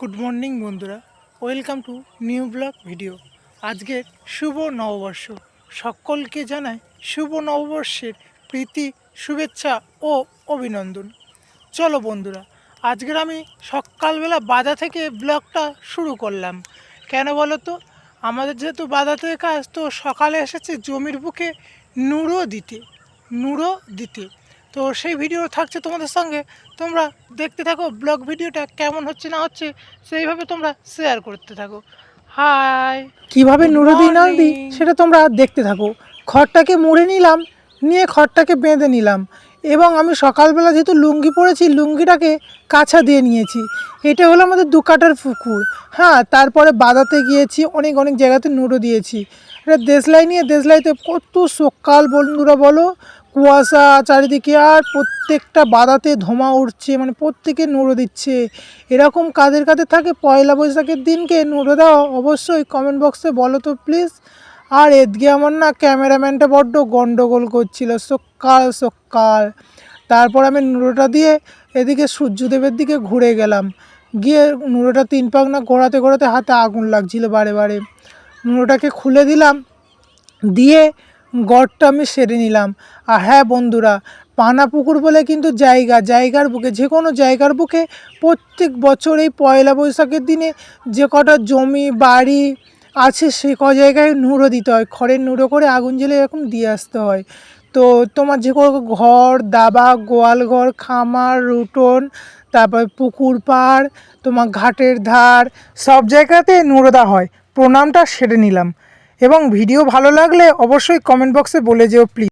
Good morning বন্ধুরা, welcome to new blog video. আজকের শুভ নববর্ষ, সকলকে জানাই শুভ নববর্ষের প্রীতি, শুভেচ্ছা ও অভিনন্দন। চলো বন্ধুরা, আজকের আমি সকালবেলা বাধা থেকে ব্লগটা শুরু করলাম। কেন বলো তো, আমাদের যেহেতু বাধা থেকে কাজ, তো সকালে এসেছে জমির বুকে নুড়ো দিতে। তো সেই ভিডিও থাকছে তোমাদের সঙ্গে, তোমরা দেখতে থাকো। ব্লগ ভিডিওটা কেমন হচ্ছে না হচ্ছে সেইভাবে তোমরা শেয়ার করতে থাকো। হাই, কীভাবে নুড়ো দিই না দিই সেটা তোমরা দেখতে থাকো। খড়টাকে মুড়ে নিলাম, নিয়ে খড়টাকে বেঁধে নিলাম, এবং আমি সকালবেলা যেহেতু লুঙ্গি পরেছি, লুঙ্গিটাকে কাছা দিয়ে নিয়েছি। এটা হলো আমাদের 2 কাঠার পুকুর। হ্যাঁ, তারপরে বাদাতে গিয়েছি, অনেক অনেক জায়গাতে নুড়ো দিয়েছি। এটা দেশলাই নিয়ে, দেশলাইতে কত সকাল বন্ধুরা বলো, কুয়াশা চারিদিকে, আর প্রত্যেকটা বাদাতে ধোঁয়া উঠছে, মানে প্রত্যেকে নুড়ো দিচ্ছে। এরকম কাদের কাদের থাকে পয়লা বৈশাখের দিনকে নুড়ো দাও, অবশ্যই কমেন্ট বক্সে বলো তো প্লিজ। আর এদিকে আমার না ক্যামেরাম্যানটা বড্ড গন্ডগোল করছিল সকাল। তারপর আমি নুড়োটা দিয়ে এদিকে সূর্যদেবের দিকে ঘুরে গেলাম, গিয়ে নুড়োটা 3 পাক না ঘোরাতে ঘোরাতে হাতে আগুন লাগছিল বারে। নুড়োটাকে খুলে দিলাম, দিয়ে গড়টা আমি সেরে নিলাম। আর হ্যাঁ বন্ধুরা, পানা পুকুর বলে কিন্তু জায়গার বুকে, যে কোনো জায়গার বুকে প্রত্যেক বছর এই পয়লা বৈশাখের দিনে যে কটা জমি বাড়ি আছে সে জায়গায় নুড়ো দিতে হয়, খড়ের নুড়ো করে আগুন জ্বেলে এরকম দিয়ে আসতে হয়। তো তোমার যে কোনো ঘর, দাবা, গোয়াল ঘর, খামার, উঠোন, তারপর পুকুর পাড়, তোমার ঘাটের ধার, সব জায়গাতে নুড়ো দেওয়া হয়। প্রণামটা সেরে নিলাম, এবং ভিডিও ভালো লাগলে অবশ্যই কমেন্ট বক্সে বলে যেও প্লিজ।